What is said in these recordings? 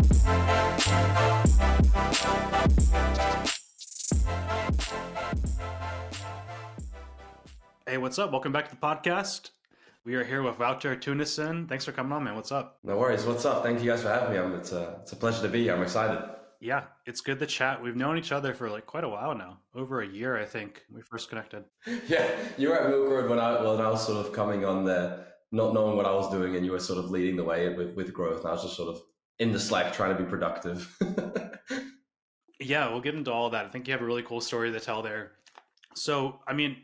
Hey, what's up? Welcome back to the podcast. We are here with Wouter, Teunissen. Thanks for coming on, man. What's up? No worries. What's up? Thank you guys for having me. It's a pleasure to be here. I'm excited. Yeah, it's good to chat. We've known each other for like quite a while now. Over a year, I think, when we first connected. Yeah, you were at Milk Road when I was sort of coming on there, not knowing what I was doing, and you were sort of leading the way with growth. And I was just sort of in the Slack trying to be productive. Yeah, we'll get into all of that. I think you have a really cool story to tell there. So, I mean,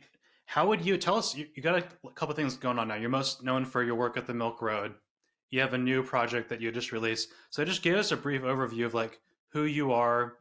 how would you tell us? You got a couple of things going on now. You're most known for your work at the Milk Road. You have a new project that you just released. So just give us a brief overview of like who you are,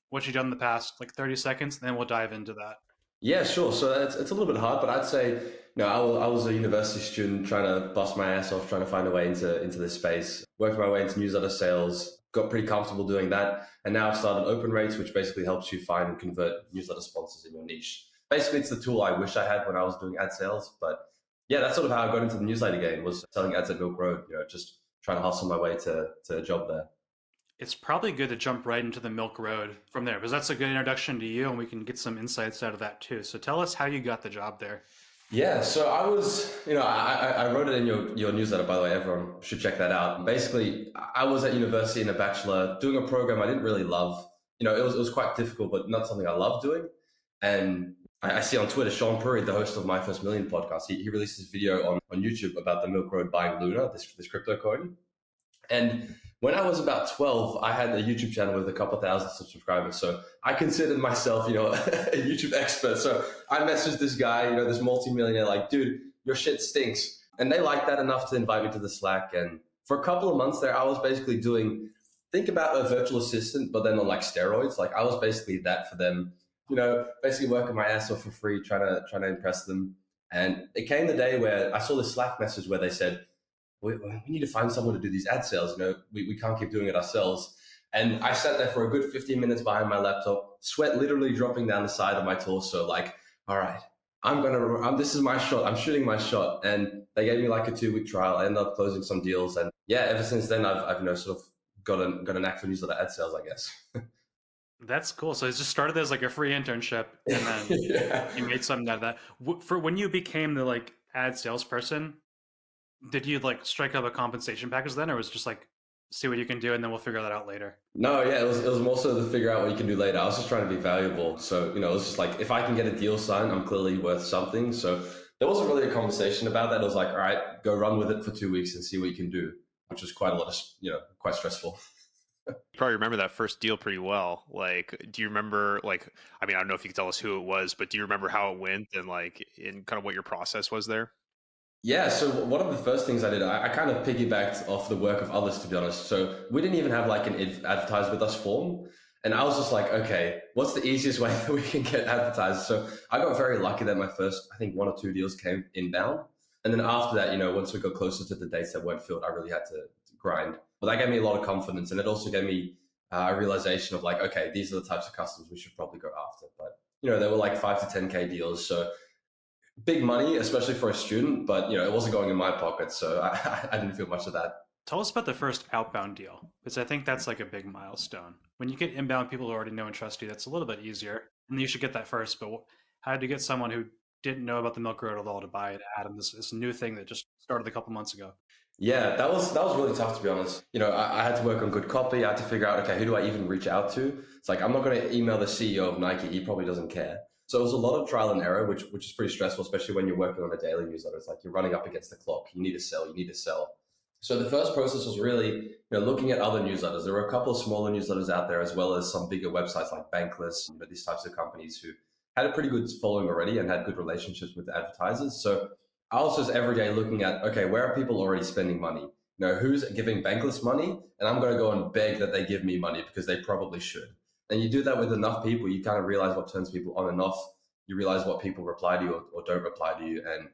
what you've done in the past, like 30 seconds, and then we'll dive into that. Yeah, sure. So it's a little bit hard, but I'd say, I was a university student trying to bust my ass off, trying to find a way into this space, worked my way into newsletter sales, got pretty comfortable doing that. And now I've started Open Rates, which basically helps you find and convert newsletter sponsors in your niche. Basically, it's the tool I wish I had when I was doing ad sales. But yeah, that's sort of how I got into the newsletter game, was selling ads at Milk Road, just trying to hustle my way to a job there. It's probably good to jump right into the Milk Road from there, because that's a good introduction to you, and we can get some insights out of that too. So tell us how you got the job there. Yeah, so I was, I wrote it in your newsletter, by the way. Everyone should check that out. Basically, I was at university in a bachelor doing a program I didn't really love. It was quite difficult, but not something I love doing. And I see on Twitter, Sean Puri, the host of My First Million podcast, he released this video on YouTube about the Milk Road buying Luna, this crypto coin. And when I was about 12, I had a YouTube channel with a couple thousand subscribers. So I considered myself, a YouTube expert. So I messaged this guy, this multimillionaire, like, dude, your shit stinks. And they liked that enough to invite me to the Slack. And for a couple of months there, I was basically think about a virtual assistant, but then on like steroids. Like I was basically that for them, basically working my ass off for free, trying to impress them. And it came the day where I saw this Slack message where they said, we need to find someone to do these ad sales. We can't keep doing it ourselves. And I sat there for a good 15 minutes behind my laptop, sweat literally dropping down the side of my torso. Like, all right, this is my shot. I'm shooting my shot. And they gave me like a 2-week trial. I ended up closing some deals. And yeah, ever since then, I've sort of got a knack for newsletter ad sales, I guess. That's cool. So it just started as like a free internship, and then Yeah. you made something out of that. For when you became the like ad salesperson, did you like strike up a compensation package then, or was it just like see what you can do and then we'll figure that out later? No, yeah, it was more so to figure out what you can do later. I was just trying to be valuable. So, it was just like, if I can get a deal signed, I'm clearly worth something. So there wasn't really a conversation about that. It was like, all right, go run with it for 2 weeks and see what you can do, which was quite a lot of, quite stressful. You probably remember that first deal pretty well. Like, do you remember, like, I don't know if you can tell us who it was, but do you remember how it went and like in kind of what your process was there? Yeah, so one of the first things I did, I kind of piggybacked off the work of others, to be honest. So we didn't even have like an advertise with us form. And I was just like, okay, what's the easiest way that we can get advertised? So I got very lucky that my first, I think 1 or 2 deals came inbound. And then after that, once we got closer to the dates that weren't filled, I really had to grind. But that gave me a lot of confidence. And it also gave me a realization of like, okay, these are the types of customers we should probably go after. But, they were like 5 to 10K deals. So big money, especially for a student, but it wasn't going in my pocket, so I didn't feel much of that. Tell us about the first outbound deal, because I think that's like a big milestone. When you get inbound people who already know and trust you, that's a little bit easier, and you should get that first. But how did you get someone who didn't know about the Milk Road at all to buy it, Adam? This new thing that just started a couple months ago. Yeah, that was really tough, to be honest. I had to work on good copy. I had to figure out, okay, who do I even reach out to? It's like, I'm not going to email the CEO of Nike. He probably doesn't care. So it was a lot of trial and error, which is pretty stressful, especially when you're working on a daily newsletter. It's like you're running up against the clock. You need to sell. So the first process was really, looking at other newsletters. There were a couple of smaller newsletters out there, as well as some bigger websites like Bankless, these types of companies who had a pretty good following already and had good relationships with the advertisers. So I was just every day looking at, okay, where are people already spending money? Who's giving Bankless money? And I'm going to go and beg that they give me money because they probably should. And you do that with enough people, you kind of realize what turns people on and off. You realize what people reply to you or don't reply to you. And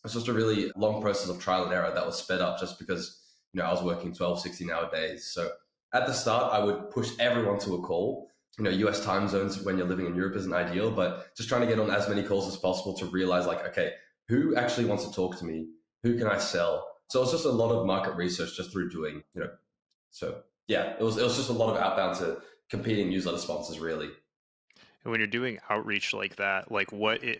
it's just a really long process of trial and error that was sped up just because, I was working 12, 16-hour days. So at the start, I would push everyone to a call. US time zones when you're living in Europe isn't ideal, but just trying to get on as many calls as possible to realize like, okay, who actually wants to talk to me? Who can I sell? So it's just a lot of market research just through doing, So yeah, it was just a lot of outbound to competing newsletter sponsors, really. And when you're doing outreach like that, like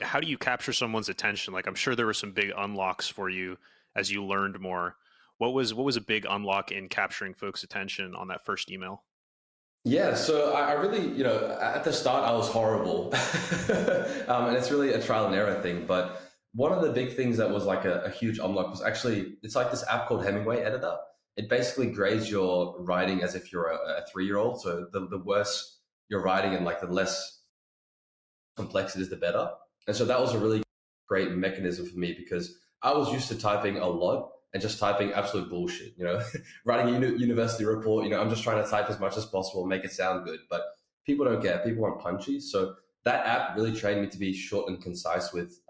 how do you capture someone's attention? Like I'm sure there were some big unlocks for you as you learned more. What was a big unlock in capturing folks' attention on that first email? Yeah, so I really, at the start I was horrible, and it's really a trial and error thing. But one of the big things that was like a huge unlock was actually it's like this app called Hemingway Editor. It basically grades your writing as if you're a 3-year-old. So the worse your writing and like the less complex it is, the better. And so that was a really great mechanism for me because I was used to typing a lot and just typing absolute bullshit, writing a university report, I'm just trying to type as much as possible and make it sound good. But people don't care. People want punchy. So that app really trained me to be short and concise with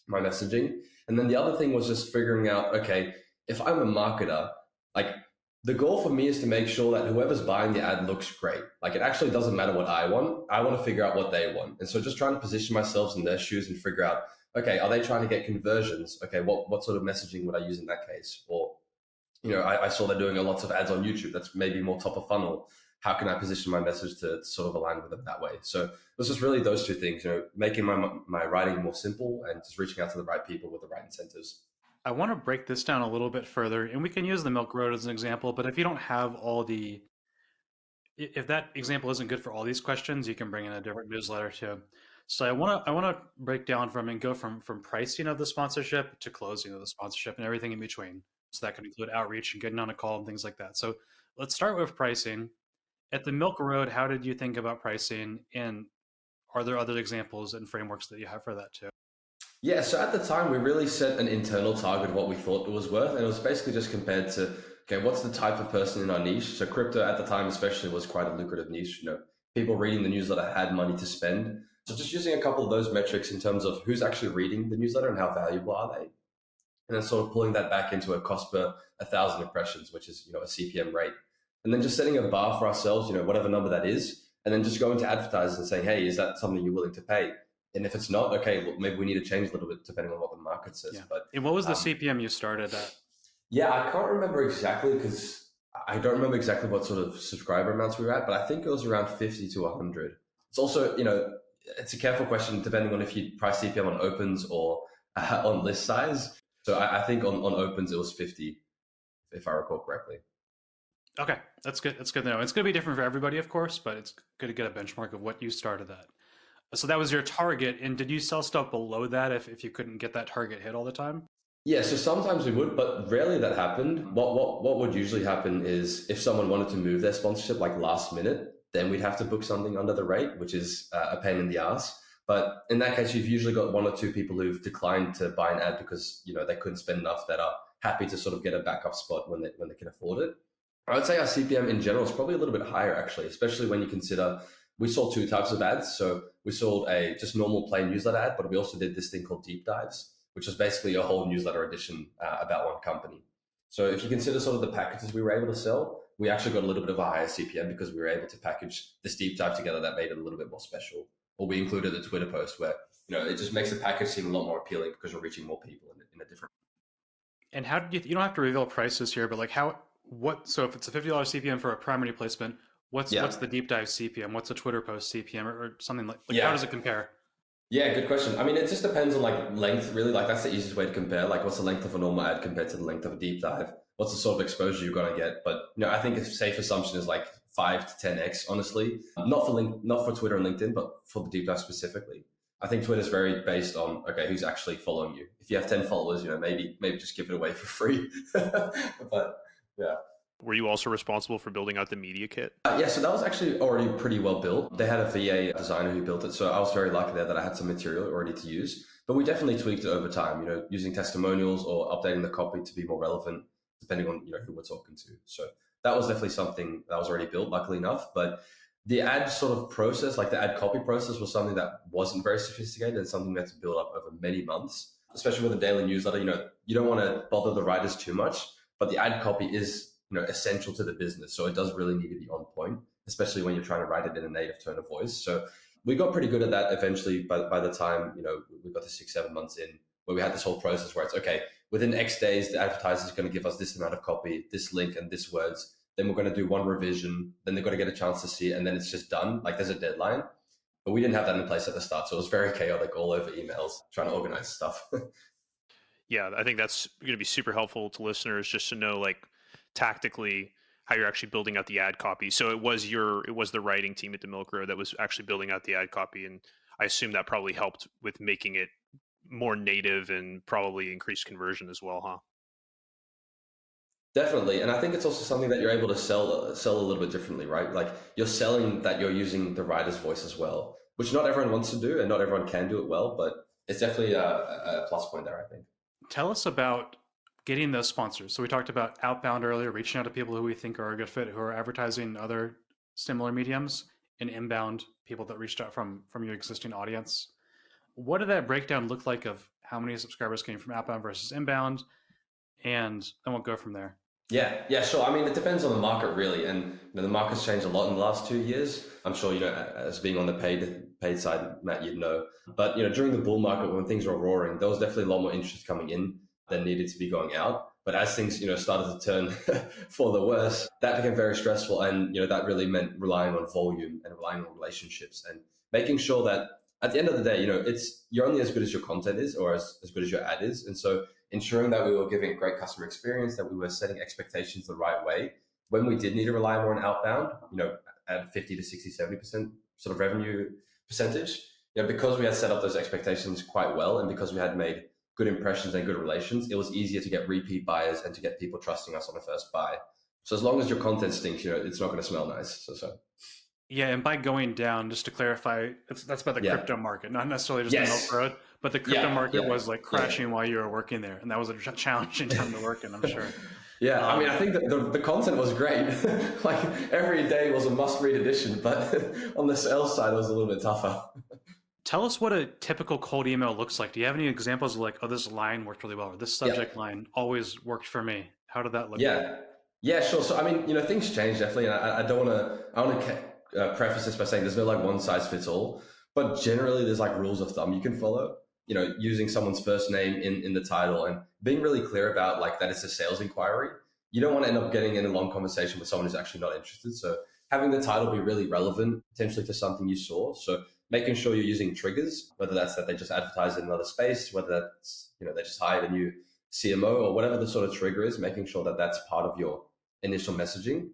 my messaging. And then the other thing was just figuring out, okay, if I'm a marketer, like the goal for me is to make sure that whoever's buying the ad looks great. Like it actually doesn't matter what I want. I want to figure out what they want. And so just trying to position myself in their shoes and figure out, okay, are they trying to get conversions? Okay, what sort of messaging would I use in that case? Or, I saw they're doing lots of ads on YouTube. That's maybe more top of funnel. How can I position my message to sort of align with them that way? So it was just really those two things, making my writing more simple and just reaching out to the right people with the right incentives. I want to break this down a little bit further, and we can use the Milk Road as an example, but if you don't have if that example isn't good for all these questions, you can bring in a different newsletter too. So I want to break down and go from pricing of the sponsorship to closing of the sponsorship and everything in between. So that can include outreach and getting on a call and things like that. So let's start with pricing. At the Milk Road, how did you think about pricing, and are there other examples and frameworks that you have for that too? Yeah, so at the time, we really set an internal target of what we thought it was worth. And it was basically just compared to, okay, what's the type of person in our niche? So crypto at the time, especially, was quite a lucrative niche. People reading the newsletter had money to spend. So just using a couple of those metrics in terms of who's actually reading the newsletter and how valuable are they? And then sort of pulling that back into a cost per 1,000 impressions, which is, a CPM rate. And then just setting a bar for ourselves, whatever number that is, and then just going to advertisers and saying, hey, is that something you're willing to pay? And if it's not, okay, well, maybe we need to change a little bit depending on what the market says. Yeah. But And what was the CPM you started at? yeah, I can't remember exactly because I don't remember exactly what sort of subscriber amounts we were at, but I think it was around 50 to 100. It's also, it's a careful question depending on if you price CPM on opens or on list size. So I think on opens it was 50, if I recall correctly. Okay, that's good. That's good to know. It's going to be different for everybody, of course, but it's good to get a benchmark of what you started at. So that was your target. And did you sell stuff below that if you couldn't get that target hit all the time? Yeah, so sometimes we would, but rarely that happened. What would usually happen is if someone wanted to move their sponsorship like last minute, then we'd have to book something under the rate, which is a pain in the ass. But in that case, you've usually got one or two people who've declined to buy an ad because they couldn't spend enough, that are happy to sort of get a backup spot when they can afford it. I would say our CPM in general is probably a little bit higher actually, especially when you consider we sold two types of ads. So we sold a just normal plain newsletter ad, but we also did this thing called deep dives, which was basically a whole newsletter edition about one company. So if you consider sort of the packages we were able to sell, we actually got a little bit of a higher CPM because we were able to package this deep dive together that made it a little bit more special. Or we included a Twitter post where, it just makes the package seem a lot more appealing because we're reaching more people in a different. And how did you don't have to reveal prices here, but like so if it's a $50 CPM for a primary placement, what's the deep dive CPM? What's a Twitter post CPM or something like how does it compare? Yeah, good question. I mean, it just depends on like length, really. Like that's the easiest way to compare. Like what's the length of a normal ad compared to the length of a deep dive? What's the sort of exposure you're going to get? But I think a safe assumption is like 5 to 10x, honestly. Not for Twitter and LinkedIn, but for the deep dive specifically. I think Twitter is very based on, okay, who's actually following you. If you have 10 followers, maybe just give it away for free. But yeah. Were you also responsible for building out the media kit? Yeah, so that was actually already pretty well built. They had a VA designer who built it. So I was very lucky there that I had some material already to use. But we definitely tweaked it over time, using testimonials or updating the copy to be more relevant, depending on, who we're talking to. So that was definitely something that was already built, luckily enough. But the ad sort of process, like the ad copy process, was something that wasn't very sophisticated and something we had to build up over many months, especially with a daily newsletter. You don't want to bother the writers too much, but the ad copy is essential to the business. So it does really need to be on point, especially when you're trying to write it in a native tone of voice. So we got pretty good at that eventually by the time, we got to 6-7 months in, where we had this whole process where it's okay, within X days, the advertiser is going to give us this amount of copy, this link and this words. then we're going to do one revision, then they've got to get a chance to see it, and then it's just done. Like there's a deadline. But we didn't have that in place at the start. So it was very chaotic all over emails, trying to organize stuff. Yeah, I think that's going to be super helpful to listeners just to know like tactically how you're actually building out the ad copy. So it was the writing team at the Milk Road that was actually building out the ad copy, and I assume that probably helped with making it more native and probably increased conversion as well, huh? Definitely. And I think it's also something that you're able to sell a little bit differently, right? Like you're selling that you're using the writer's voice as well, which not everyone wants to do and not everyone can do it well, but it's definitely a plus point there, I think. Tell us about getting those sponsors. So we talked about Outbound earlier, reaching out to people who we think are a good fit, who are advertising other similar mediums, and Inbound, people that reached out from your existing audience. What did that breakdown look like of how many subscribers came from Outbound versus Inbound? And then we'll go from there. Yeah, sure. I mean, it depends on the market really, and the market's changed a lot in the last 2 years. I'm sure as being on the paid side, Matt, you'd know. But during the bull market when things were roaring, there was definitely a lot more interest coming in than needed to be going out. But as things started to turn for the worse, that became very stressful, and that really meant relying on volume and relying on relationships and making sure that at the end of the day, you're only as good as your content is, or as good as your ad is, and so ensuring that we were giving a great customer experience, that we were setting expectations the right way. When we did need to rely more on outbound, at 50 to 60, 70% sort of revenue percentage, because we had set up those expectations quite well, and because we had made good impressions and good relations, it was easier to get repeat buyers and to get people trusting us on the first buy. So as long as your content stinks, it's not going to smell nice. So. Yeah, and by going down, just to clarify, that's about the crypto market, not necessarily just the Milk Road, but the crypto market was like crashing while you were working there, and that was a challenging time to work in, I'm sure. Yeah, I mean, I think that the content was great. Like every day was a must-read edition, but on the sales side, it was a little bit tougher. Tell us what a typical cold email looks like. Do you have any examples of like, oh, this line worked really well, or this subject line always worked for me? How did that look? Yeah, sure. So I mean, things change definitely, and I want to preface this by saying there's no like one size fits all, but generally there's like rules of thumb you can follow. Using someone's first name in the title and being really clear about like that it's a sales inquiry. You don't want to end up getting in a long conversation with someone who's actually not interested. So having the title be really relevant potentially to something you saw. So making sure you're using triggers, whether that's that they just advertised in another space, whether that's they just hired a new CMO or whatever the sort of trigger is, making sure that that's part of your initial messaging.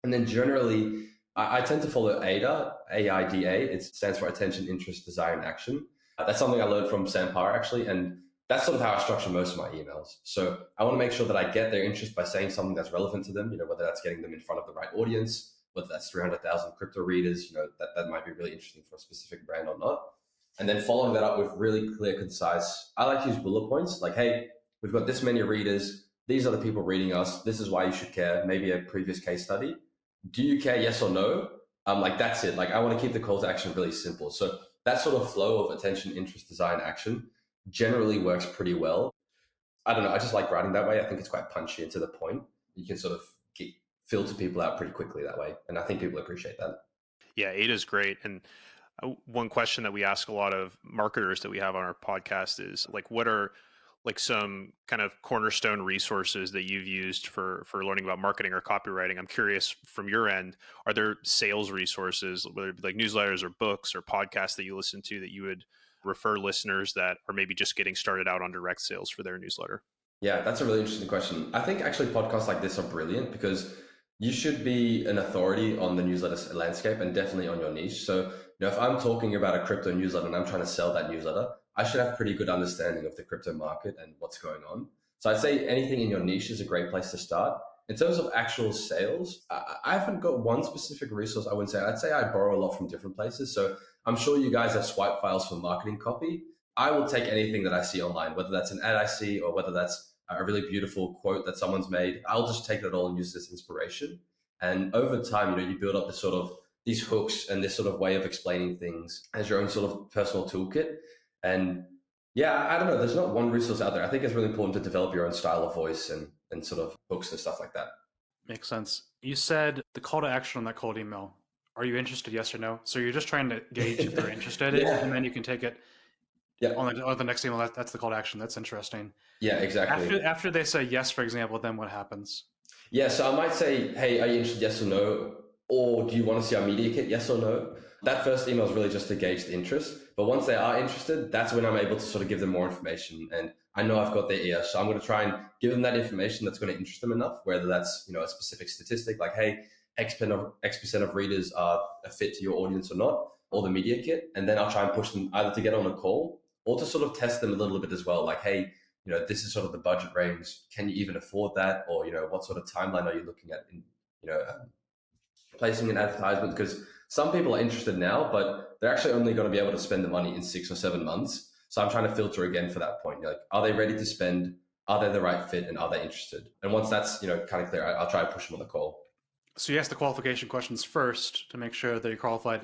And then generally, I tend to follow AIDA, AIDA. It stands for Attention, Interest, Desire, and Action. That's something I learned from Sam Parr, actually. And that's sort of how I structure most of my emails. So I want to make sure that I get their interest by saying something that's relevant to them, whether that's getting them in front of the right audience, whether that's 300,000 crypto readers, that might be really interesting for a specific brand or not. And then following that up with really clear, concise, I like to use bullet points like, hey, we've got this many readers. These are the people reading us. This is why you should care. Maybe a previous case study. Do you care? Yes or no? Like that's it. Like I want to keep the call to action really simple. So that sort of flow of attention, interest, desire, and action generally works pretty well. I don't know. I just like writing that way. I think it's quite punchy and to the point. You can sort of filter people out pretty quickly that way. And I think people appreciate that. Yeah, AIDA is great. And one question that we ask a lot of marketers that we have on our podcast is like, what are like some kind of cornerstone resources that you've used for learning about marketing or copywriting? I'm curious from your end, are there sales resources, whether it be like newsletters or books or podcasts that you listen to that you would refer listeners that are maybe just getting started out on direct sales for their newsletter? Yeah, that's a really interesting question. I think actually podcasts like this are brilliant because you should be an authority on the newsletter landscape and definitely on your niche. So, if I'm talking about a crypto newsletter and I'm trying to sell that newsletter, I should have pretty good understanding of the crypto market and what's going on. So I'd say anything in your niche is a great place to start. In terms of actual sales, I haven't got one specific resource. I wouldn't say. I'd say I borrow a lot from different places. So I'm sure you guys have swipe files for marketing copy. I will take anything that I see online, whether that's an ad I see or whether that's a really beautiful quote that someone's made. I'll just take that all and use this inspiration. And over time, you build up this sort of these hooks and this sort of way of explaining things as your own sort of personal toolkit. And yeah, I don't know. There's not one resource out there. I think it's really important to develop your own style of voice and sort of hooks and stuff like that. Makes sense. You said the call to action on that cold email. Are you interested? Yes or no? So you're just trying to gauge if they're interested, and then you can take it on the next email. That's the call to action. That's interesting. Yeah, exactly. After they say yes, for example, then what happens? Yeah, so I might say, hey, are you interested? Yes or no? Or do you want to see our media kit? Yes or no? That first email is really just to gauge the interest. But once they are interested, that's when I'm able to sort of give them more information. And I know I've got their ear. So I'm going to try and give them that information that's going to interest them enough, whether that's, a specific statistic like, hey, X percent of readers are a fit to your audience or not, or the media kit. And then I'll try and push them either to get on a call or to sort of test them a little bit as well. Like, hey, this is sort of the budget range. Can you even afford that? Or, what sort of timeline are you looking at in, you know, um, placing an advertisement? Because some people are interested now, but they're actually only going to be able to spend the money in 6 or 7 months. So I'm trying to filter again for that point. Like, are they ready to spend? Are they the right fit? And are they interested? And once that's, kind of clear, I'll try to push them on the call. So you ask the qualification questions first to make sure that you're qualified.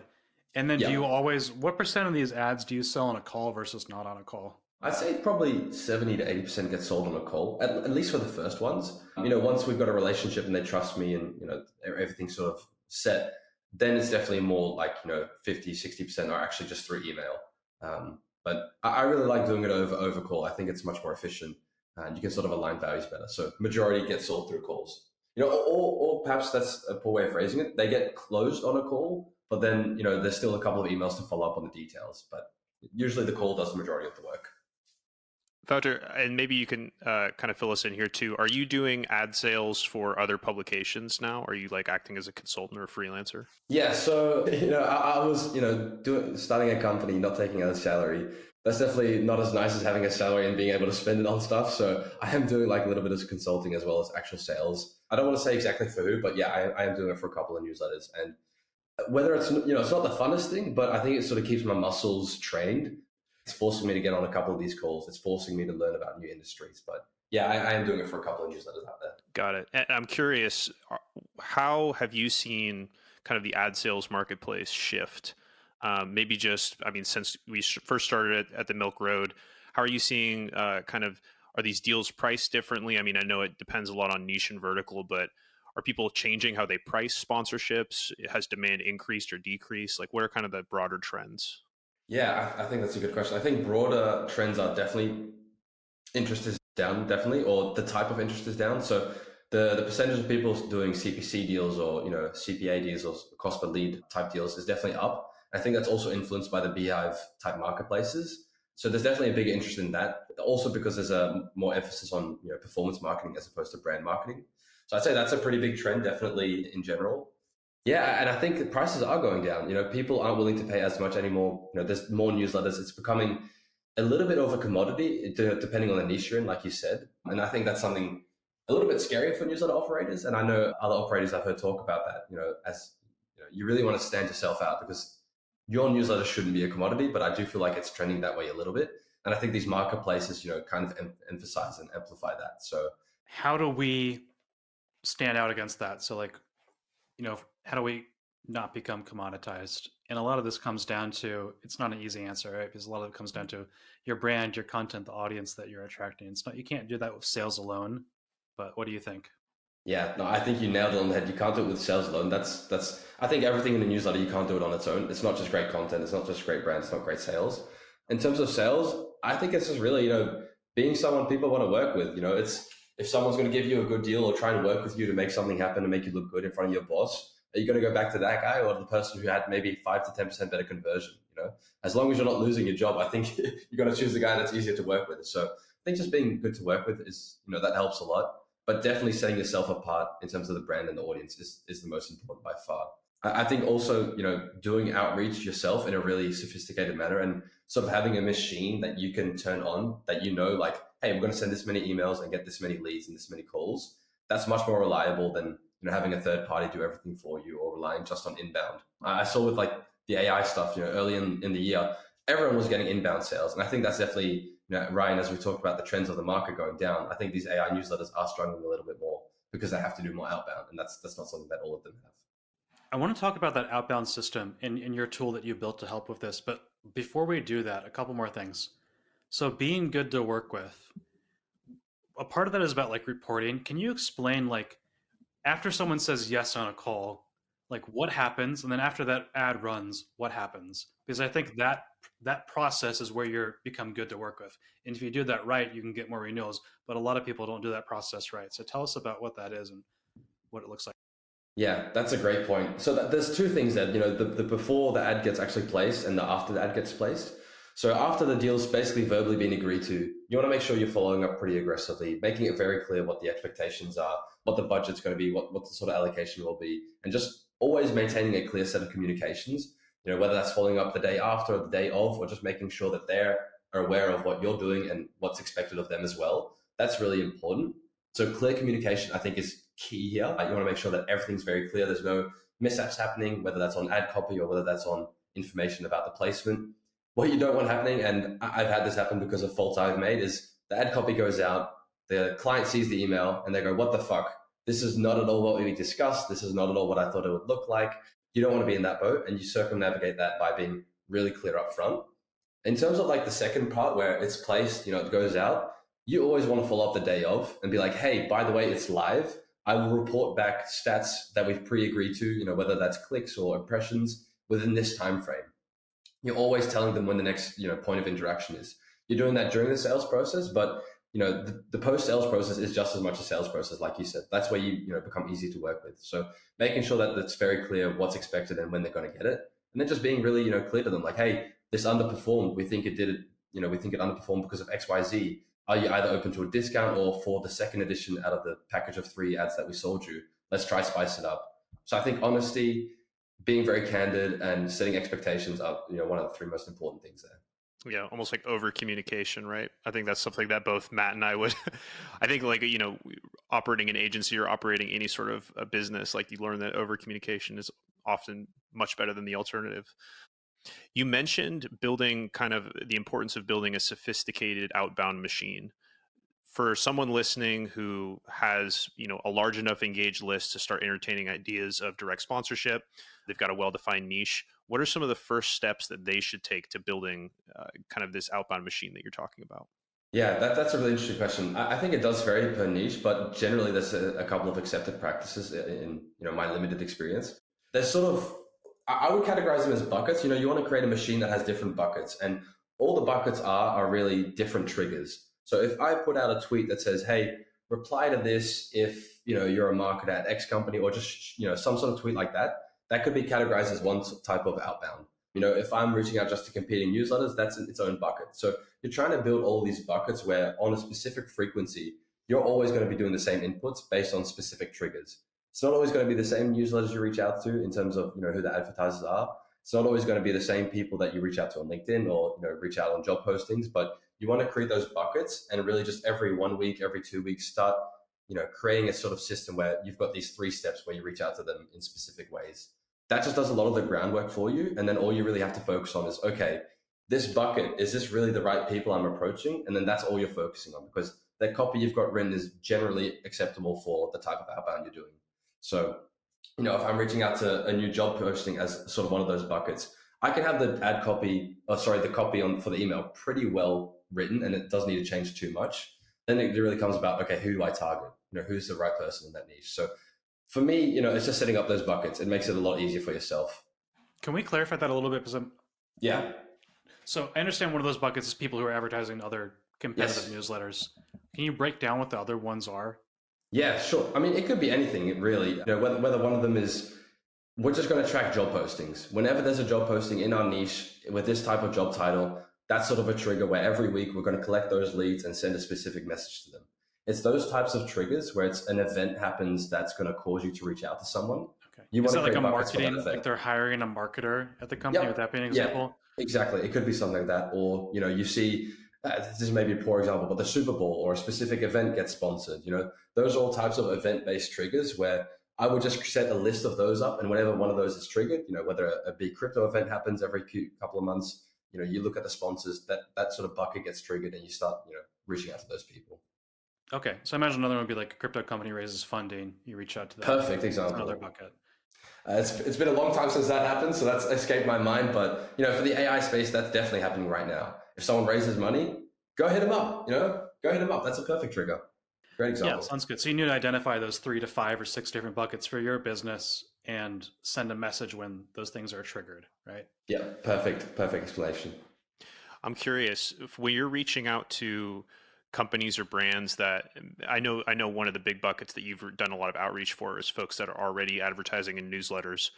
And then do you Yeah. always, what percent of these ads do you sell on a call versus not on a call? I'd say probably 70 to 80% gets sold on a call, at least for the first ones. Once we've got a relationship and they trust me and, everything's sort of set, then it's definitely more like, 50, 60% are actually just through email. But I really like doing it over call. I think it's much more efficient and you can sort of align values better. So majority gets sold through calls, or perhaps that's a poor way of phrasing it. They get closed on a call, but then, there's still a couple of emails to follow up on the details. But usually the call does the majority of the work. Wouter, and maybe you can kind of fill us in here too. Are you doing ad sales for other publications now? Are you like acting as a consultant or a freelancer? Yeah, so I was starting a company, not taking a salary. That's definitely not as nice as having a salary and being able to spend it on stuff. So I am doing like a little bit of consulting as well as actual sales. I don't want to say exactly for who, but yeah, I am doing it for a couple of newsletters. And whether it's it's not the funnest thing, but I think it sort of keeps my muscles trained. It's forcing me to get on a couple of these calls. It's forcing me to learn about new industries. But yeah, I am doing it for a couple of newsletters out there. Got it. And I'm curious, how have you seen kind of the ad sales marketplace shift? Maybe just, I mean, since we first started at the Milk Road, how are you seeing kind of, are these deals priced differently? I mean, I know it depends a lot on niche and vertical, but are people changing how they price sponsorships? Has demand increased or decreased? Like, what are kind of the broader trends? Yeah, I think that's a good question. I think broader trends are definitely interest is down, definitely, or the type of interest is down. So the percentage of people doing CPC deals or CPA deals or cost per lead type deals is definitely up. I think that's also influenced by the Beehive type marketplaces. So there's definitely a bigger interest in that. Also because there's a more emphasis on performance marketing as opposed to brand marketing. So I'd say that's a pretty big trend, definitely in general. Yeah, and I think the prices are going down. People aren't willing to pay as much anymore. There's more newsletters. It's becoming a little bit of a commodity, depending on the niche you're in, like you said. And I think that's something a little bit scary for newsletter operators. And I know other operators I've heard talk about that. As you really want to stand yourself out because your newsletter shouldn't be a commodity. But I do feel like it's trending that way a little bit. And I think these marketplaces, kind of emphasize and amplify that. So how do we stand out against that? So like, how do we not become commoditized? And a lot of this comes down to, it's not an easy answer, right? Because a lot of it comes down to your brand, your content, the audience that you're attracting. It's not, you can't do that with sales alone. But what do you think? yeah, no, I think you nailed it on the head. You can't do it with sales alone. That's. I think everything in the newsletter you can't do it on its own. It's not just great content. It's not just great brand. It's not great sales. In terms of sales, I think it's just really being someone people want to work with. It's if someone's going to give you a good deal or try and work with you to make something happen and make you look good in front of your boss, are you going to go back to that guy or the person who had maybe 5 to 10% better conversion? As long as you're not losing your job, I think you're going to choose the guy that's easier to work with. So I think just being good to work with is that helps a lot. But definitely setting yourself apart in terms of the brand and the audience is the most important by far. I think also, doing outreach yourself in a really sophisticated manner and sort of having a machine that you can turn on that like, hey, we're going to send this many emails and get this many leads and this many calls. That's much more reliable than having a third party do everything for you or relying just on inbound. I saw with like the AI stuff, early in the year, everyone was getting inbound sales. And I think that's definitely, Ryan, as we talked about the trends of the market going down, I think these AI newsletters are struggling a little bit more because they have to do more outbound. And that's not something that all of them have. I want to talk about that outbound system in your tool that you built to help with this. But before we do that, a couple more things. So being good to work with, a part of that is about like reporting. Can you explain like after someone says yes on a call, like what happens, and then after that ad runs, what happens? Because I think that process is where you become good to work with. And if you do that right, you can get more renewals. But a lot of people don't do that process right. So tell us about what that is and what it looks like. Yeah, that's a great point. So there's two things there, the before the ad gets actually placed and the after the ad gets placed. So after the deal's basically verbally been agreed to, you want to make sure you're following up pretty aggressively, making it very clear what the expectations are, what the budget's going to be, what the sort of allocation will be, and just always maintaining a clear set of communications, whether that's following up the day after or the day of, or just making sure that they're aware of what you're doing and what's expected of them as well. That's really important. So clear communication, I think, is key here. You want to make sure that everything's very clear. There's no mishaps happening, whether that's on ad copy or whether that's on information about the placement. What you don't want happening, and I've had this happen because of faults I've made, is the ad copy goes out, the client sees the email, and they go, what the fuck? This is not at all what we discussed. This is not at all what I thought it would look like. You don't want to be in that boat, and you circumnavigate that by being really clear up front. In terms of like the second part where it's placed, it goes out, you always want to follow up the day of and be like, hey, by the way, it's live. I will report back stats that we've pre-agreed to, whether that's clicks or impressions within this time frame. You're always telling them when the next, point of interaction is. You're doing that during the sales process, but the post-sales process is just as much a sales process, like you said. That's where you become easy to work with. So making sure that it's very clear what's expected and when they're going to get it, and then just being really clear to them, like, hey, this underperformed. We think it underperformed because of X, Y, Z. Are you either open to a discount or for the second edition out of the package of 3 ads that we sold you? Let's try spice it up. So I think honesty, being very candid, and setting expectations are one of the 3 most important things there. Yeah, almost like over communication, right? I think that's something that both Matt and I would, I think like, operating an agency or operating any sort of a business, like you learn that over communication is often much better than the alternative. You mentioned building kind of the importance of building a sophisticated outbound machine. For someone listening who has, a large enough engaged list to start entertaining ideas of direct sponsorship, they've got a well-defined niche. What are some of the first steps that they should take to building kind of this outbound machine that you're talking about? Yeah, that's a really interesting question. I think it does vary per niche, but generally there's a couple of accepted practices in my limited experience. There's sort of, I would categorize them as buckets. You want to create a machine that has different buckets, and all the buckets are really different triggers. So if I put out a tweet that says, hey, reply to this if you're a marketer at X company, or just some sort of tweet like that, that could be categorized as one type of outbound. If I'm reaching out just to competing newsletters, that's its own bucket. So you're trying to build all these buckets where on a specific frequency, you're always going to be doing the same inputs based on specific triggers. It's not always going to be the same newsletters you reach out to in terms of who the advertisers are. It's not always going to be the same people that you reach out to on LinkedIn or reach out on job postings, but you want to create those buckets and really just every 1 week, every 2 weeks, start creating a sort of system where you've got these 3 steps where you reach out to them in specific ways. That just does a lot of the groundwork for you. And then all you really have to focus on is, okay, this bucket, is this really the right people I'm approaching? And then that's all you're focusing on, because that copy you've got written is generally acceptable for the type of outbound you're doing. So, if I'm reaching out to a new job posting as sort of one of those buckets, I can have the the copy for the email pretty well written, and it doesn't need to change too much. Then it really comes about, okay, who do I target? Who's the right person in that niche? So for me, it's just setting up those buckets. It makes it a lot easier for yourself. Can we clarify that a little bit? Yeah. So I understand one of those buckets is people who are advertising other competitive newsletters. Can you break down what the other ones are? Yeah, sure. I mean, it could be anything really. Whether one of them is, we're just going to track job postings. Whenever there's a job posting in our niche with this type of job title, that's sort of a trigger where every week we're going to collect those leads and send a specific message to them. It's those types of triggers where it's an event happens that's going to cause you to reach out to someone. Okay. Is that like a marketing, like they're hiring a marketer at the company? Would that be an example? Yeah, exactly. It could be something like that. Or, you see, this is maybe a poor example, but the Super Bowl or a specific event gets sponsored. Those are all types of event-based triggers where I would just set a list of those up, and whenever one of those is triggered, whether a big crypto event happens every couple of months, you look at the sponsors, that sort of bucket gets triggered, and you start, reaching out to those people. Okay, so I imagine another one would be like a crypto company raises funding, you reach out to them. Perfect example. That's another bucket. It's been a long time since that happened, so that's escaped my mind. But for the AI space, that's definitely happening right now. If someone raises money, go hit them up. Go hit them up. That's a perfect trigger. Great example. Yeah, sounds good. So you need to identify those 3 to 5 or 6 different buckets for your business and send a message when those things are triggered, right? Yeah, perfect explanation. I'm curious, when you're reaching out to companies or brands that I know one of the big buckets that you've done a lot of outreach for is folks that are already advertising in newsletters.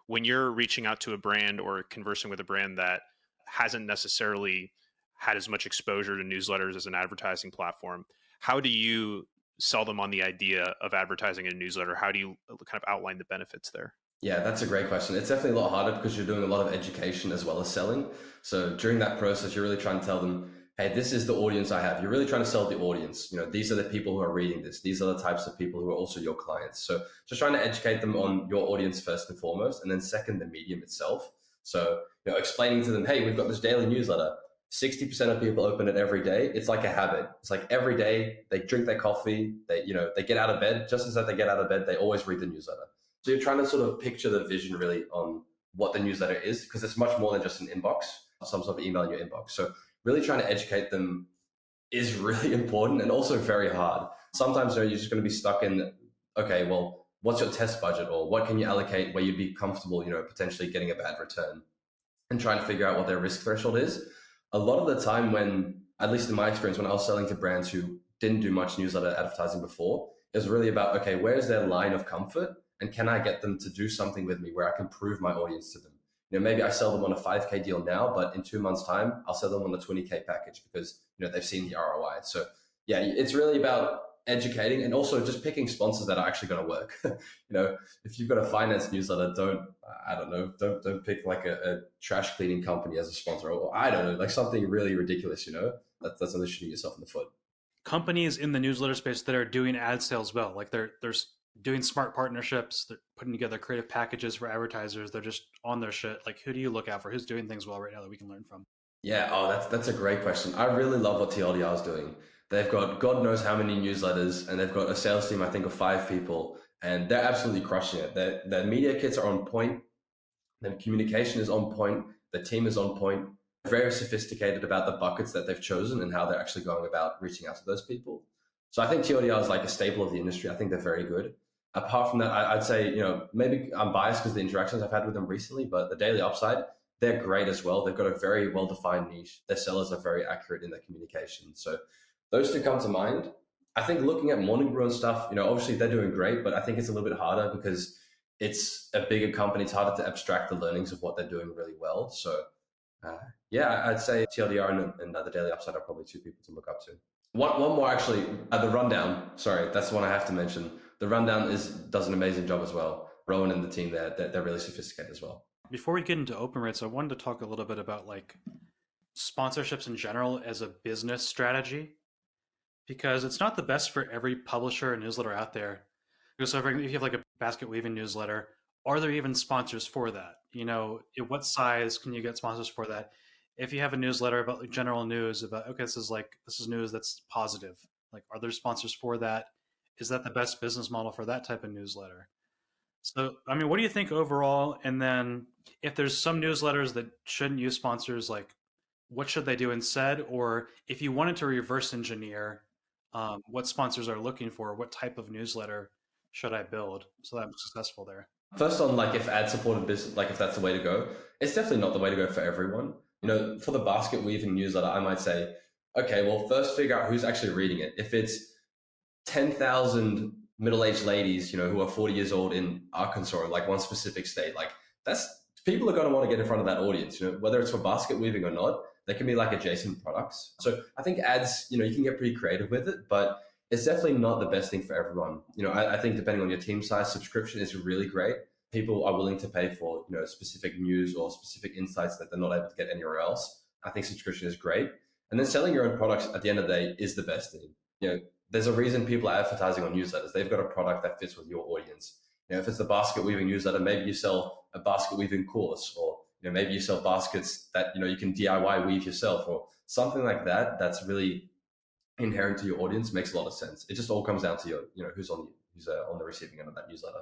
When you're reaching out to a brand or conversing with a brand that hasn't necessarily had as much exposure to newsletters as an advertising platform, how do you sell them on the idea of advertising in a newsletter? How do you kind of outline the benefits there? Yeah, that's a great question. It's definitely a lot harder because you're doing a lot of education as well as selling. So during that process, you're really trying to tell them, hey, this is the audience I have. You're really trying to sell the audience. These are the people who are reading this. These are the types of people who are also your clients. So just trying to educate them on your audience first and foremost, and then second, the medium itself. So, explaining to them, hey, we've got this daily newsletter. 60% of people open it every day. It's like a habit. It's like every day they drink their coffee, they get out of bed. Just as they get out of bed, they always read the newsletter. So you're trying to sort of picture the vision really on what the newsletter is, because it's much more than just an inbox, some sort of email in your inbox. So really trying to educate them is really important and also very hard. Sometimes you're just going to be stuck in, okay, well, what's your test budget, or what can you allocate where you'd be comfortable, potentially getting a bad return, and trying to figure out what their risk threshold is. A lot of the time when, at least in my experience, when I was selling to brands who didn't do much newsletter advertising before, it was really about, okay, where's their line of comfort? And can I get them to do something with me where I can prove my audience to them? Maybe I sell them on a 5K deal now, but in 2 months' time, I'll sell them on a 20K package because, they've seen the ROI. So yeah, it's really about educating and also just picking sponsors that are actually going to work. If you've got a finance newsletter, don't pick like a trash cleaning company as a sponsor, or I don't know, like something really ridiculous, that's only shooting yourself in the foot. Companies in the newsletter space that are doing ad sales well, like they're doing smart partnerships, they're putting together creative packages for advertisers, they're just on their shit. Like, who do you look out for? Who's doing things well right now that we can learn from? Yeah, that's a great question. I really love what TLDR is doing. They've got God knows how many newsletters, and they've got a sales team, I think, of 5 people, and they're absolutely crushing it. Their media kits are on point, their communication is on point, the team is on point, very sophisticated about the buckets that they've chosen and how they're actually going about reaching out to those people. So I think TLDR is like a staple of the industry. I think they're very good. Apart from that, I'd say, maybe I'm biased because of the interactions I've had with them recently, but the Daily Upside, they're great as well. They've got a very well-defined niche. Their sellers are very accurate in their communication. So those two come to mind. I think looking at Morning Brew and stuff, obviously they're doing great, but I think it's a little bit harder because it's a bigger company. It's harder to abstract the learnings of what they're doing really well. So yeah, I'd say TLDR and the Daily Upside are probably 2 people to look up to. One more actually, the Rundown. Sorry, that's the one I have to mention. The Rundown does an amazing job as well. Rowan and the team there, they're really sophisticated as well. Before we get into open rates, I wanted to talk a little bit about like sponsorships in general as a business strategy, because it's not the best for every publisher and newsletter out there. So if you have like a basket weaving newsletter, are there even sponsors for that? In what size can you get sponsors for that? If you have a newsletter about like general news about, okay, this is news that's positive, like, are there sponsors for that? Is that the best business model for that type of newsletter? So, I mean, what do you think overall? And then if there's some newsletters that shouldn't use sponsors, like, what should they do instead? Or if you wanted to reverse engineer what sponsors are looking for, what type of newsletter should I build so that I'm successful there? First on like if ad supported business, like if that's the way to go, it's definitely not the way to go for everyone. For the basket weaving newsletter, I might say, okay, well, first figure out who's actually reading it. If it's 10,000 middle-aged ladies, who are 40 years old in Arkansas, or like one specific state, like that's people are going to want to get in front of that audience, whether it's for basket weaving or not. They can be like adjacent products. So I think ads, you can get pretty creative with it, but it's definitely not the best thing for everyone. I think depending on your team size, subscription is really great. People are willing to pay for, specific news or specific insights that they're not able to get anywhere else. I think subscription is great. And then selling your own products at the end of the day is the best thing. There's a reason people are advertising on newsletters. They've got a product that fits with your audience. If it's the basket weaving newsletter, maybe you sell a basket weaving course, or maybe you sell baskets that you can DIY weave yourself, or something like that. That's really inherent to your audience. Makes a lot of sense. It just all comes down to who's on the receiving end of that newsletter.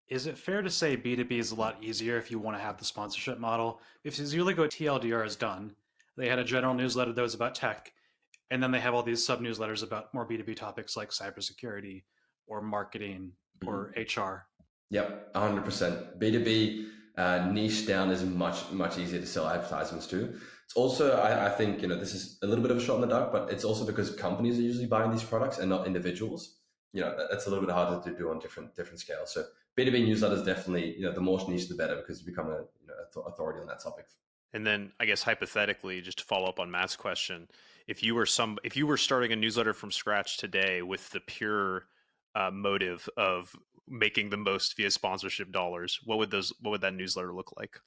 Is it fair to say B2B is a lot easier if you want to have the sponsorship model? If you look at what TLDR has done, they had a general newsletter that was about tech, and then they have all these sub newsletters about more B2B topics like cybersecurity or marketing or HR. Yep, 100%. B2B niche down is much, much easier to sell advertisements to. It's also, I think, this is a little bit of a shot in the dark, but it's also because companies are usually buying these products and not individuals. That's a little bit harder to do on different scales. So B2B newsletters definitely, the more niche, the better, because you become a authority on that topic. And then I guess hypothetically, just to follow up on Matt's question, if you were starting a newsletter from scratch today with the pure motive of making the most via sponsorship dollars, what would that newsletter look like?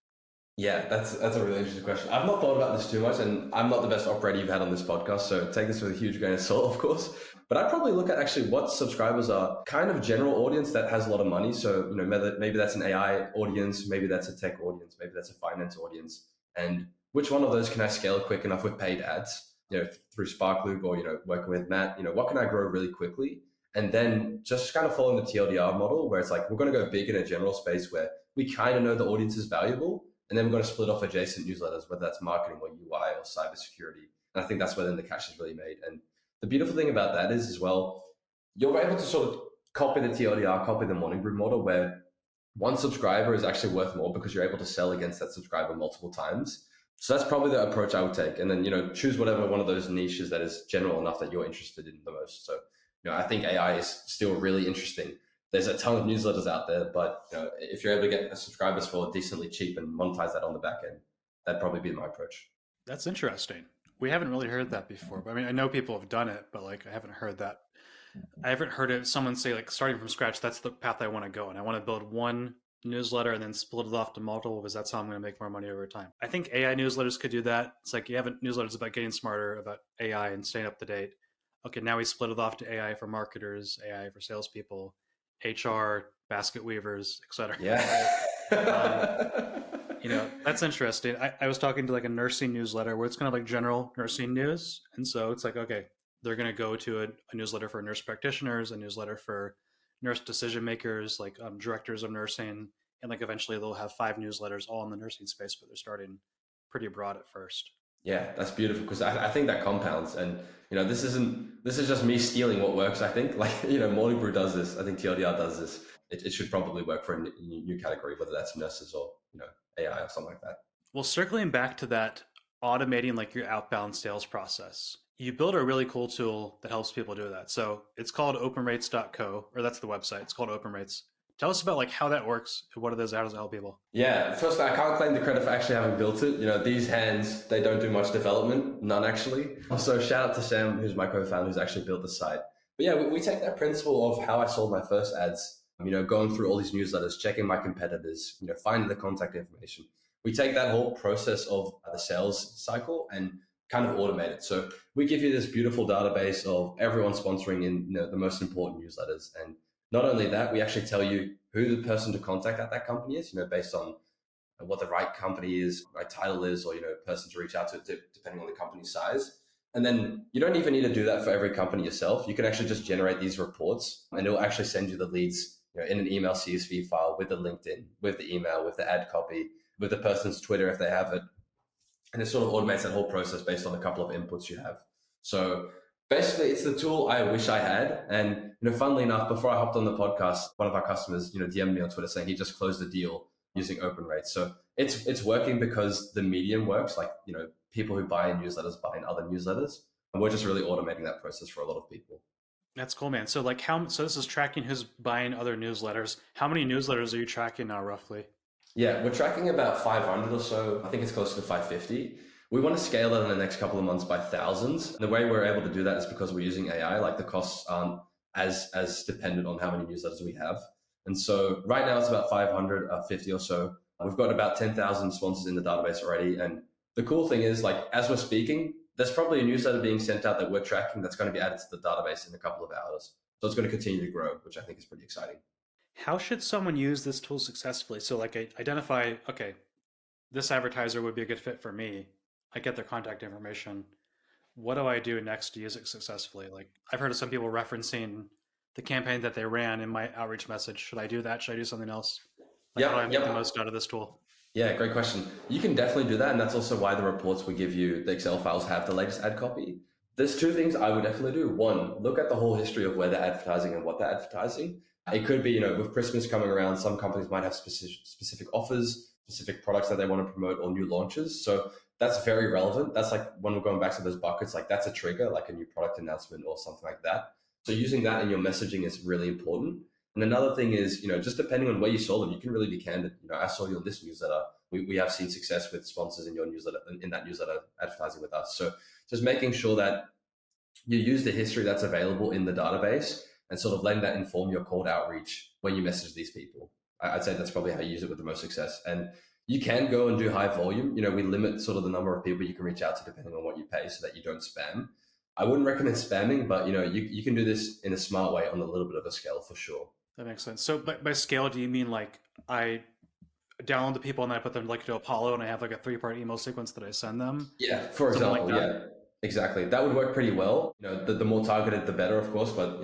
Yeah, that's a really interesting question. I've not thought about this too much, and I'm not the best operator you've had on this podcast, so take this with a huge grain of salt, of course. But I'd probably look at actually what subscribers are kind of general audience that has a lot of money. So, maybe that's an AI audience, maybe that's a tech audience, maybe that's a finance audience. And which one of those can I scale quick enough with paid ads, through Sparkloop or, working with Matt, what can I grow really quickly? And then just kind of following the TLDR model where it's like, we're going to go big in a general space where we kind of know the audience is valuable. And then we're going to split off adjacent newsletters, whether that's marketing or UI or cybersecurity. And I think that's where then the cash is really made. And the beautiful thing about that is as well, you're able to sort of copy the TLDR, copy the Morning Brew model where one subscriber is actually worth more because you're able to sell against that subscriber multiple times. So that's probably the approach I would take. And then, choose whatever one of those niches that is general enough that you're interested in the most. So, I think AI is still really interesting. There's a ton of newsletters out there, but if you're able to get subscribers for decently cheap and monetize that on the back end, that'd probably be my approach. That's interesting. We haven't really heard that before. But I mean, I know people have done it, but I haven't heard that. I haven't heard it. Someone say starting from scratch, that's the path I want to go. And I want to build one newsletter and then split it off to multiple because that's how I'm going to make more money over time. I think AI newsletters could do that. It's like you have newsletters about getting smarter about AI and staying up to date. Okay, now we split it off to AI for marketers, AI for salespeople, HR, basket weavers, etc. Yeah. That's interesting. I was talking to a nursing newsletter where it's kind of general nursing news. And so it's okay, they're going to go to a newsletter for nurse practitioners, a newsletter for nurse decision makers, directors of nursing. And eventually they'll have 5 newsletters all in the nursing space, but they're starting pretty broad at first. Yeah, that's beautiful because I think that compounds. And, this is just me stealing what works, I think. Morning Brew does this. I think TLDR does this. It should probably work for a new category, whether that's nurses or, AI or something like that. Well, circling back to that, automating your outbound sales process, you build a really cool tool that helps people do that. So it's called openrates.co, or that's the website. It's called OpenRates. Tell us about how that works, what it is, how does it help people? Yeah, first I can't claim the credit for actually having built it. These hands, they don't do much development, none actually. Also, shout out to Sam, who's my co-founder, who's actually built the site. But yeah, we take that principle of how I sold my first ads, going through all these newsletters, checking my competitors, finding the contact information. We take that whole process of the sales cycle and kind of automate it. So we give you this beautiful database of everyone sponsoring in the most important newsletters. And not only that, we actually tell you who the person to contact at that company is, based on what the right company is, right title is, or, person to reach out to depending on the company's size. And then you don't even need to do that for every company yourself. You can actually just generate these reports and it'll actually send you the leads in an email CSV file with the LinkedIn, with the email, with the ad copy, with the person's Twitter if they have it. And it sort of automates that whole process based on a couple of inputs you have. So basically, it's the tool I wish I had. And, funnily enough, before I hopped on the podcast, one of our customers, DM'd me on Twitter saying he just closed a deal using OpenRates. So it's working because the medium works. People who buy in newsletters buy in other newsletters. And we're just really automating that process for a lot of people. That's cool, man. So so this is tracking who's buying other newsletters. How many newsletters are you tracking now, roughly? Yeah, we're tracking about 500 or so. I think it's close to 550. We want to scale that in the next couple of months by thousands. And the way we're able to do that is because we're using AI. The costs aren't as dependent on how many newsletters we have. And so right now it's about 550 or so. We've got about 10,000 sponsors in the database already. And the cool thing is, as we're speaking, there's probably a newsletter being sent out that we're tracking that's going to be added to the database in a couple of hours. So it's going to continue to grow, which I think is pretty exciting. How should someone use this tool successfully? So identify, okay, this advertiser would be a good fit for me. I get their contact information. What do I do next to use it successfully? I've heard of some people referencing the campaign that they ran in my outreach message. Should I do that? Should I do something else? How do I make the most out of this tool? Yeah, great question. You can definitely do that. And that's also why the reports we give you, the Excel files, have the latest ad copy. There's 2 things I would definitely do. 1, look at the whole history of where they're advertising and what they're advertising. It could be, with Christmas coming around, some companies might have specific offers, specific products that they want to promote or new launches. So that's very relevant. That's like when we're going back to those buckets, like that's a trigger, like a new product announcement or something like that. So using that in your messaging is really important. And another thing is, just depending on where you saw them, you can really be candid. I saw you on this newsletter. We have seen success with sponsors in your newsletter, in that newsletter advertising with us. So just making sure that you use the history that's available in the database and sort of letting that inform your cold outreach when you message these people. I'd say that's probably how you use it with the most success. And you can go and do high volume. We limit sort of the number of people you can reach out to depending on what you pay so that you don't spam. I wouldn't recommend spamming, but you can do this in a smart way on a little bit of a scale for sure. That makes sense. So by scale, do you mean like I download the people and then I put them like to Apollo and I have like a 3-part email sequence that I send them? Yeah, for Something example, like that? yeah, exactly. That would work pretty well. The more targeted, the better, of course. But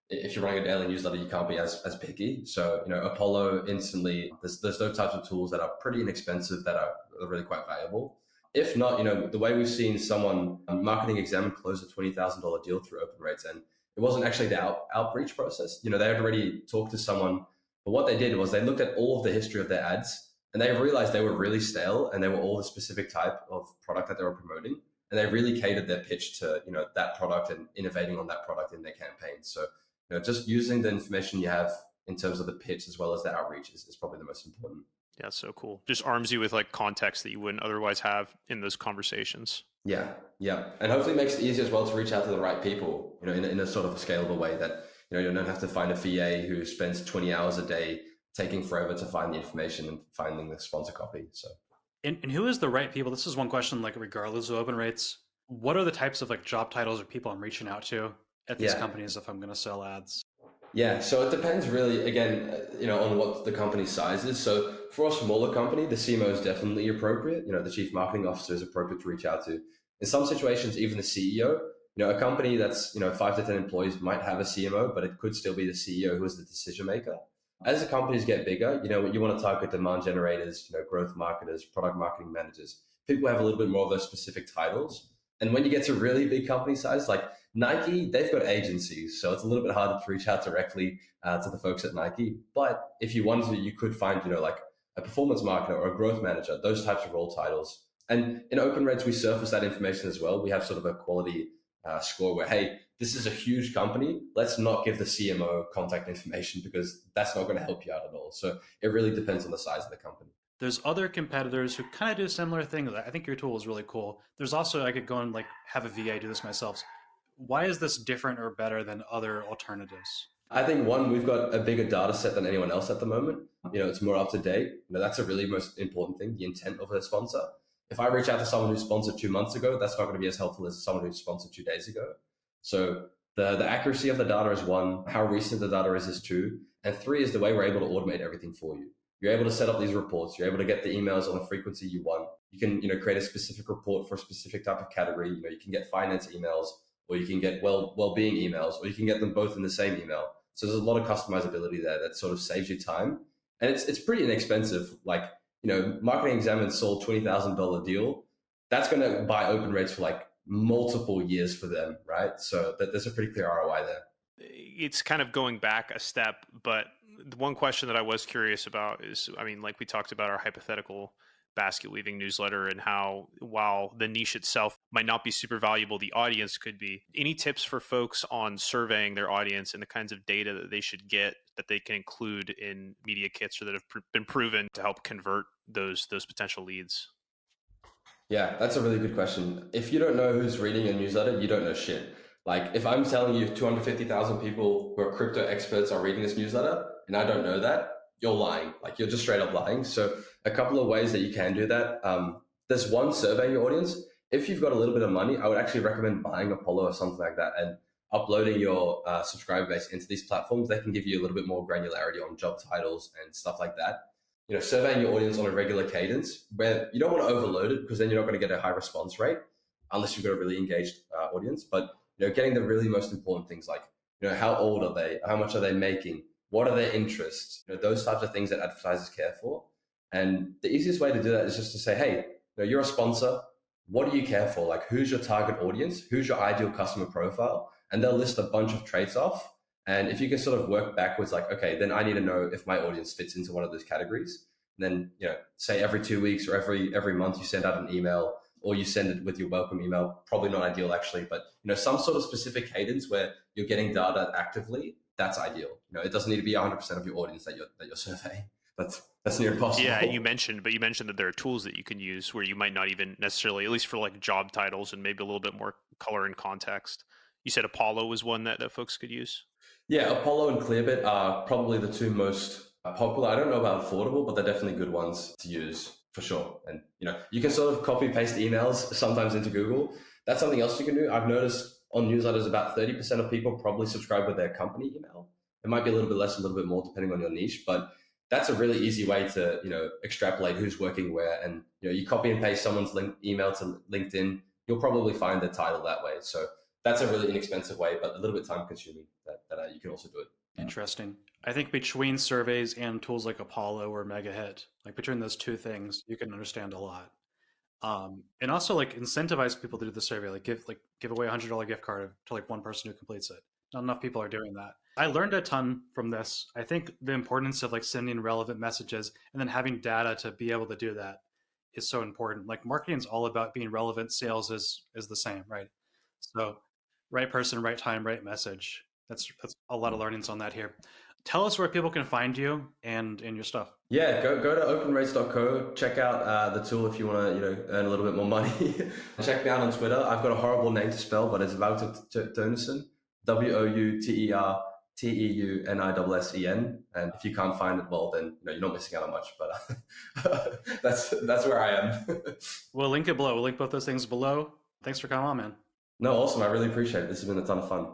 if you're running a daily newsletter, you can't be as picky. So Apollo instantly. There's those types of tools that are pretty inexpensive that are really quite valuable. If not, the way we've seen someone marketing examine close a $20,000 deal through open rates, and it wasn't actually the outreach process. They had already talked to someone, but what they did was they looked at all of the history of their ads, and they realized they were really stale, and they were all the specific type of product that they were promoting, and they really catered their pitch to that product and innovating on that product in their campaign. So just using the information you have in terms of the pitch as well as the outreach is probably the most important. Yeah, so cool. Just arms you with like context that you wouldn't otherwise have in those conversations. Yeah, yeah, and hopefully makes it easier as well to reach out to the right people, in a sort of a scalable way that you don't have to find a VA who spends 20 hours a day taking forever to find the information and finding the sponsor copy. So, and who is the right people? This is one question. Like, regardless of open rates, what are the types of like job titles or people I'm reaching out to at these companies if I'm going to sell ads? Yeah, so it depends really, again, on what the company size is. So for a smaller company, the CMO is definitely appropriate. The chief marketing officer is appropriate to reach out to. In some situations, even the CEO. A company that's 5 to 10 employees might have a CMO, but it could still be the CEO who is the decision maker. As the companies get bigger, you want to target demand generators, growth marketers, product marketing managers, people who have a little bit more of those specific titles. And when you get to really big company size, like Nike, they've got agencies, so it's a little bit harder to reach out directly to the folks at Nike. But if you wanted to, you could find, like a performance marketer or a growth manager, those types of role titles. And in open rates, we surface that information as well. We have sort of a quality score where, hey, this is a huge company. Let's not give the CMO contact information because that's not going to help you out at all. So it really depends on the size of the company. There's other competitors who kind of do similar things. I think your tool is really cool. There's also, I could go and like have a VA do this myself. Why is this different or better than other alternatives? I think one, we've got a bigger data set than anyone else at the moment. It's more up to date. That's a really most important thing, the intent of a sponsor. If I reach out to someone who sponsored 2 months ago, that's not going to be as helpful as someone who sponsored 2 days ago. So the accuracy of the data is one, how recent the data is two, and three is the way we're able to automate everything for you. You're able to set up these reports. You're able to get the emails on the frequency you want. You can, create a specific report for a specific type of category. You can get finance emails, or you can get well-being emails, or you can get them both in the same email. So there's a lot of customizability there that sort of saves you time, and it's pretty inexpensive. Like Marketing Examine sold $20,000 deal. That's going to buy open rates for like multiple years for them, right? So there's a pretty clear ROI there. It's kind of going back a step, but the one question that I was curious about is, like we talked about our hypothetical basket weaving newsletter and how, while the niche itself might not be super valuable, the audience could be. Any tips for folks on surveying their audience and the kinds of data that they should get that they can include in media kits or that have been proven to help convert those potential leads? Yeah, that's a really good question. If you don't know who's reading a newsletter, you don't know shit. Like if I'm telling you 250,000 people who are crypto experts are reading this newsletter and I don't know that, you're lying. Like you're just straight up lying. So a couple of ways that you can do that. There's one, survey your audience. If you've got a little bit of money, I would actually recommend buying Apollo or something like that and uploading your subscriber base into these platforms. They can give you a little bit more granularity on job titles and stuff like that. Surveying your audience on a regular cadence where you don't want to overload it because then you're not going to get a high response rate unless you've got a really engaged audience. But getting the really most important things like how old are they, how much are they making, what are their interests, those types of things that advertisers care for. And the easiest way to do that is just to say, hey, you're a sponsor. What do you care for? Like, who's your target audience? Who's your ideal customer profile? And they'll list a bunch of traits off. And if you can sort of work backwards, like, okay, then I need to know if my audience fits into one of those categories. And then, say every 2 weeks or every month you send out an email or you send it with your welcome email. Probably not ideal actually, but some sort of specific cadence where you're getting data actively. That's ideal. It doesn't need to be 100% of your audience that you're surveying. That's near impossible. Yeah, you mentioned that there are tools that you can use where you might not even necessarily, at least for like job titles and maybe a little bit more color and context. You said Apollo was one that folks could use. Yeah, Apollo and Clearbit are probably the two most popular. I don't know about affordable, but they're definitely good ones to use for sure. And you can sort of copy paste emails sometimes into Google. That's something else you can do. I've noticed on newsletters about 30% of people probably subscribe with their company email. It might be a little bit less, a little bit more, depending on your niche, but that's a really easy way to extrapolate who's working where. And you copy and paste someone's email to LinkedIn, you'll probably find the title that way. So that's a really inexpensive way, but a little bit time consuming that you can also do it. Interesting. I think between surveys and tools like Apollo or Megahit, like between those two things, you can understand a lot. And also like incentivize people to do the survey, like give away $100 gift card to like one person who completes it. Not enough people are doing that. I learned a ton from this. I think the importance of like sending relevant messages and then having data to be able to do that is so important. Like marketing is all about being relevant. Sales is the same, right? So right person, right time, right message. That's a lot of learnings on that here. Tell us where people can find you and your stuff. Yeah, go to openrates.co. Check out the tool if you want to earn a little bit more money. Check me out on Twitter. I've got a horrible name to spell, but it's Wouter Teunissen, WOUTER And if you can't find it, well, then you're not missing out on much. But that's where I am. We'll link it below. We'll link both those things below. Thanks for coming on, man. No, awesome. I really appreciate it. This has been a ton of fun.